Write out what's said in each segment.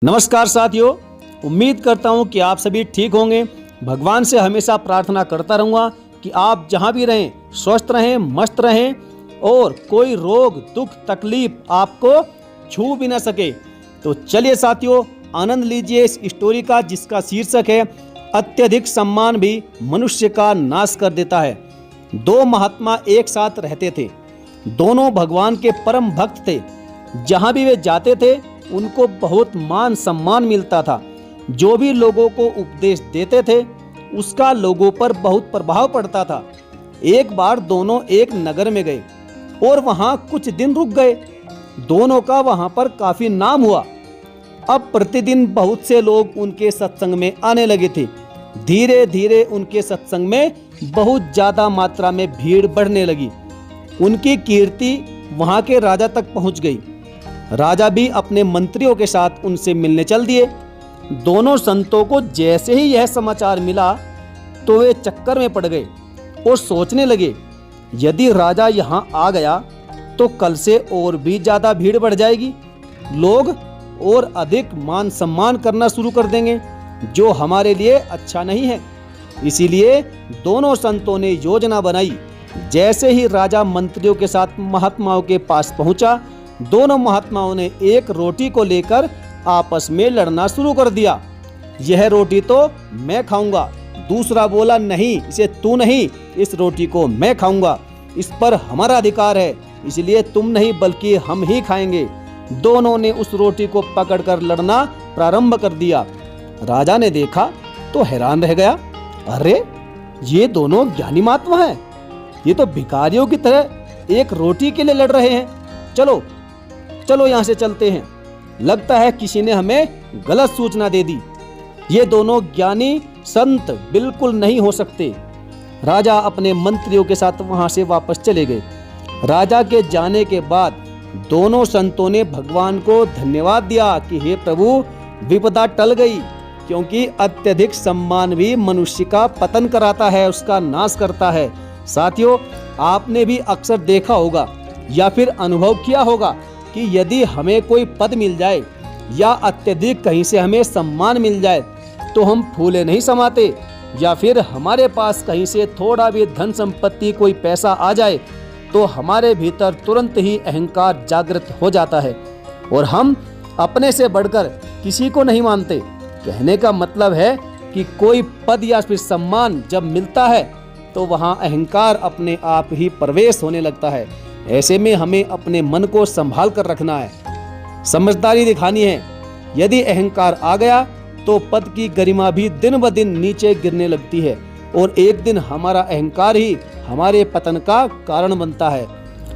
नमस्कार साथियों, उम्मीद करता हूँ कि आप सभी ठीक होंगे। भगवान से हमेशा प्रार्थना करता रहूँगा कि आप जहाँ भी रहें स्वस्थ रहें, मस्त रहें और कोई रोग दुख तकलीफ आपको छू भी ना सके। तो चलिए साथियों, आनंद लीजिए इस स्टोरी का जिसका शीर्षक है अत्यधिक सम्मान भी मनुष्य का नाश कर देता है। दो महात्मा एक साथ रहते थे। दोनों भगवान के परम भक्त थे। जहाँ भी वे जाते थे उनको बहुत मान सम्मान मिलता था। जो भी लोगों को उपदेश देते थे उसका लोगों पर बहुत प्रभाव पड़ता था। एक बार दोनों एक नगर में गए और वहां कुछ दिन रुक गए। दोनों का वहां पर काफी नाम हुआ। अब प्रतिदिन बहुत से लोग उनके सत्संग में आने लगे थे। धीरे धीरे उनके सत्संग में बहुत ज्यादा मात्रा में भीड़ बढ़ने लगी। उनकी कीर्ति वहां के राजा तक पहुंच गई। राजा भी अपने मंत्रियों के साथ उनसे मिलने चल दिए। दोनों संतों को जैसे ही यह समाचार मिला तो वे चक्कर में पड़ गए और सोचने लगे, यदि राजा यहाँ आ गया तो कल से और भी ज्यादा भीड़ बढ़ जाएगी। लोग और अधिक मान सम्मान करना शुरू कर देंगे, जो हमारे लिए अच्छा नहीं है। इसीलिए दोनों संतों ने योजना बनाई। जैसे ही राजा मंत्रियों के साथ महात्माओं के पास पहुंचा, दोनों महात्माओं ने एक रोटी को लेकर आपस में लड़ना शुरू कर दिया। यह रोटी तो मैं खाऊंगा। दूसरा बोला, नहीं, इसे तू नहीं, इस रोटी को मैं खाऊंगा। इस पर हमारा अधिकार है, इसलिए तुम नहीं बल्कि हम ही खाएंगे। दोनों ने उस रोटी को पकड़कर लड़ना प्रारंभ कर दिया। राजा ने देखा तो हैरान रह गया। अरे, ये दोनों ज्ञानी महात्मा हैं। ये तो भिखारियों की तरह एक रोटी के लिए लड़ रहे हैं। चलो चलो यहाँ से चलते हैं। लगता है किसी ने हमें गलत सूचना दे दी। ये दोनों ज्ञानी संत बिल्कुल नहीं हो सकते। राजा अपने मंत्रियों के साथ वहां से वापस चले गए। राजा के जाने के बाद दोनों संतों ने भगवान को धन्यवाद दिया कि हे प्रभु, विपदा टल गई, क्योंकि अत्यधिक सम्मान भी मनुष्य का पतन कराता है, उसका नाश करता है। साथियों, आपने भी अक्सर देखा होगा या फिर अनुभव किया होगा कि यदि हमें कोई पद मिल जाए या अत्यधिक कहीं से हमें सम्मान मिल जाए तो हम फूले नहीं समाते, या फिर हमारे पास कहीं से थोड़ा भी धन संपत्ति कोई पैसा आ जाए तो हमारे भीतर तुरंत ही अहंकार जागृत हो जाता है और हम अपने से बढ़कर किसी को नहीं मानते। कहने का मतलब है कि कोई पद या फिर सम्मान जब मिलता है तो वहां अहंकार अपने आप ही प्रवेश होने लगता है। ऐसे में हमें अपने मन को संभाल कर रखना है, समझदारी दिखानी है। यदि अहंकार आ गया तो पद की गरिमा भी दिन ब दिन नीचे गिरने लगती है और एक दिन हमारा अहंकार ही हमारे पतन का कारण बनता है।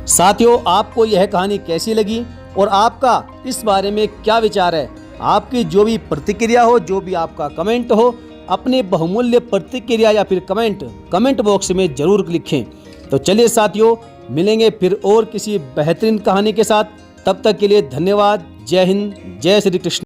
साथियों, आपको यह कहानी कैसी लगी और आपका इस बारे में क्या विचार है? आपकी जो भी प्रतिक्रिया हो, जो भी आपका कमेंट हो, अपने बहुमूल्य प्रतिक्रिया या फिर कमेंट बॉक्स में जरूर लिखें। तो चलिए साथियों, मिलेंगे फिर और किसी बेहतरीन कहानी के साथ। तब तक के लिए धन्यवाद। जय हिंद, जय श्री कृष्ण।